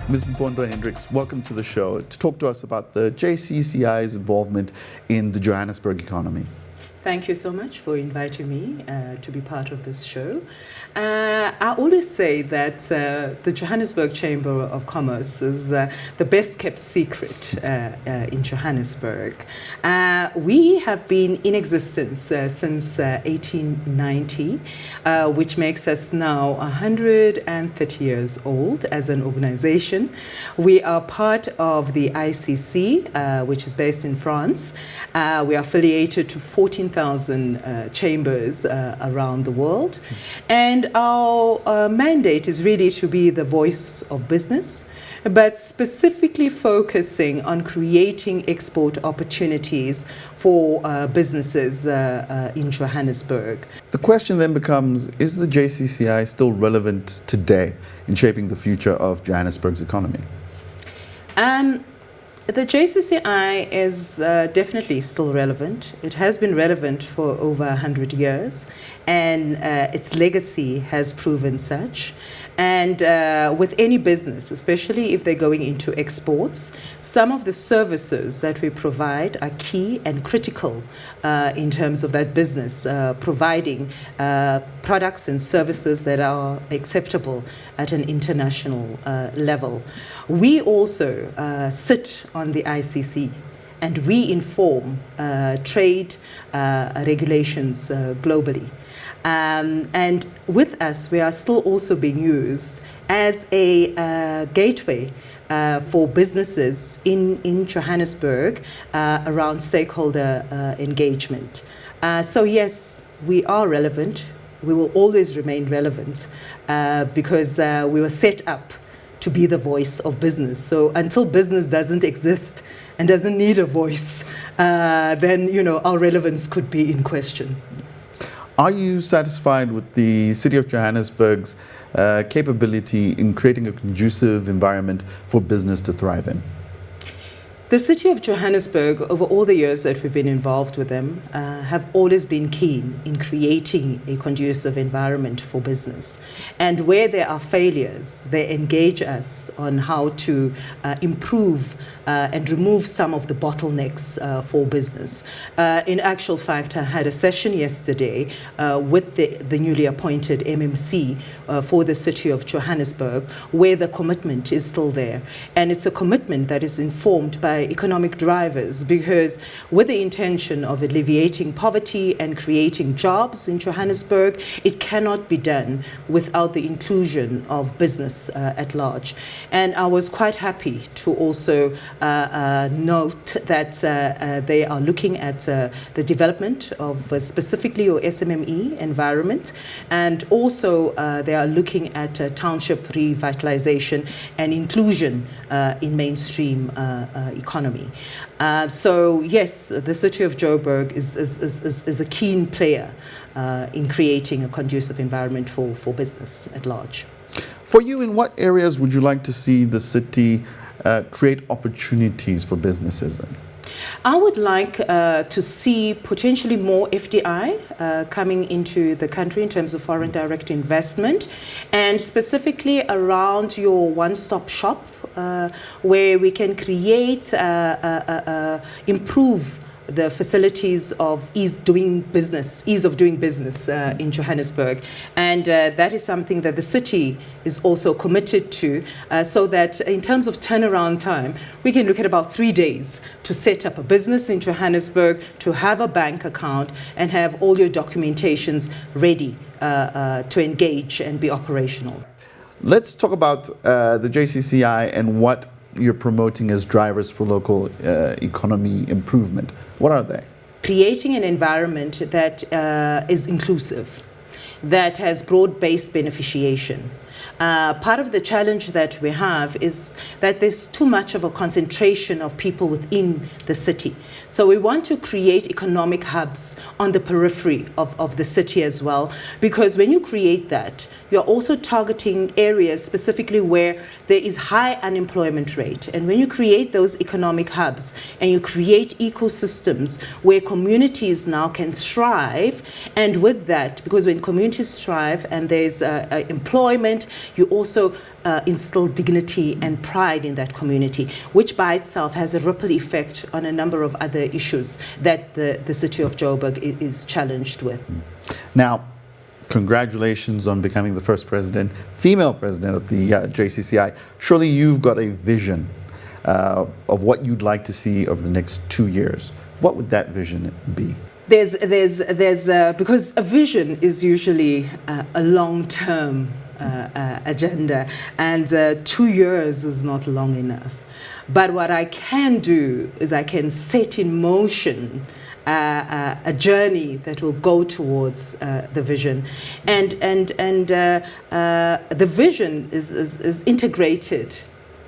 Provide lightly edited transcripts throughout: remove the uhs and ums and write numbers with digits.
Ms. Mpondo Hendricks, welcome to the show to talk to us about the JCCI's involvement in the Johannesburg economy. Thank you so much for inviting me to be part of this show. I always say that the Johannesburg Chamber of Commerce is the best kept secret in Johannesburg. We have been in existence since 1890, which makes us now 130 years old as an organization. We are part of the ICC, which is based in France. We are affiliated to 14,000 chambers around the world. And our mandate is really to be the voice of business, but specifically focusing on creating export opportunities for businesses in Johannesburg. The question then becomes, is the JCCI still relevant today in shaping the future of Johannesburg's economy? The JCCI is definitely still relevant. It has been relevant for over 100 years, and its legacy has proven such. And with any business, especially if they're going into exports, some of the services that we provide are key and critical in terms of that business, providing products and services that are acceptable at an international level. We also sit on the ICC, and we inform trade regulations globally. And with us, we are still also being used as a gateway for businesses in Johannesburg around stakeholder engagement. So yes, we are relevant. We will always remain relevant because we were set up to be the voice of business. So until business doesn't exist and doesn't need a voice, then our relevance could be in question. Are you satisfied with the City of Johannesburg's capability in creating a conducive environment for business to thrive in? The City of Johannesburg, over all the years that we've been involved with them, have always been keen in creating a conducive environment for business. And where there are failures, they engage us on how to improve and remove some of the bottlenecks for business. In actual fact, I had a session yesterday with the newly appointed MMC for the City of Johannesburg, where the commitment is still there. And it's a commitment that is informed by economic drivers, because with the intention of alleviating poverty and creating jobs in Johannesburg, it cannot be done without the inclusion of business at large. And I was quite happy to also note that they are looking at the development of specifically your SMME environment, and also they are looking at township revitalization and inclusion in mainstream economy. So yes, the City of Joburg is a keen player in creating a conducive environment for business at large. For you, in what areas would you like to see the city create opportunities for businesses? I would like to see potentially more FDI coming into the country in terms of foreign direct investment, and specifically around your one-stop shop where we can create, improve the facilities of ease of doing business in Johannesburg. And that is something that the city is also committed to, so that in terms of turnaround time, we can look at about 3 days to set up a business in Johannesburg, to have a bank account, and have all your documentations ready to engage and be operational. Let's talk about the JCCI and what you're promoting as drivers for local economy improvement. What are they? Creating an environment that is inclusive, that has broad-based beneficiation. Part of the challenge that we have is that there's too much of a concentration of people within the city. So we want to create economic hubs on the periphery of the city as well, because when you create that, you're also targeting areas specifically where there is high unemployment rate. And when you create those economic hubs and you create ecosystems where communities now can thrive, and with that, because when communities thrive and there's employment you also instill dignity and pride in that community, which by itself has a ripple effect on a number of other issues that the city of Joburg is challenged with. Now, congratulations on becoming the first female president of the JCCI. Surely you've got a vision of what you'd like to see over the next 2 years. What would that vision be? Because a vision is usually a long-term agenda, and 2 years is not long enough. But what I can do is I can set in motion a journey that will go towards the vision, and the vision is integrated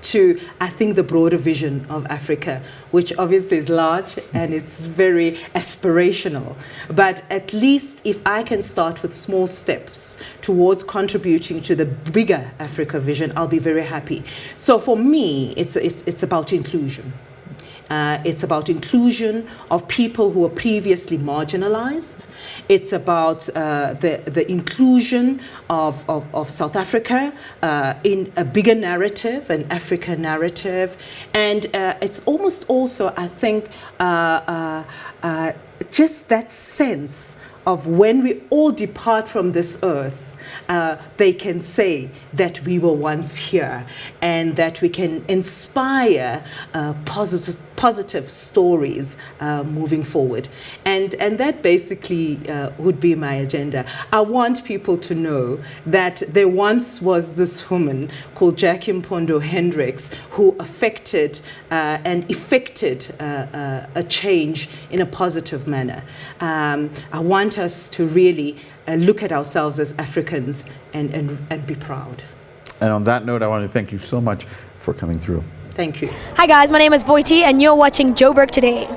to, I think, the broader vision of Africa, which obviously is large and it's very aspirational. But at least if I can start with small steps towards contributing to the bigger Africa vision, I'll be very happy. So for me, it's about inclusion. It's about inclusion of people who were previously marginalized. It's about the inclusion of South Africa in a bigger narrative, an African narrative. And it's almost also, I think, just that sense of when we all depart from this earth, they can say that we were once here, and that we can inspire positive stories moving forward. And that basically would be my agenda. I want people to know that there once was this woman called Jackie Mpondo Hendricks who affected and effected a change in a positive manner. I want us to really look at ourselves as Africans and be proud. And on that note, I want to thank you so much for coming through. Thank you. Hi guys, my name is Boiti and you're watching Joburg Today.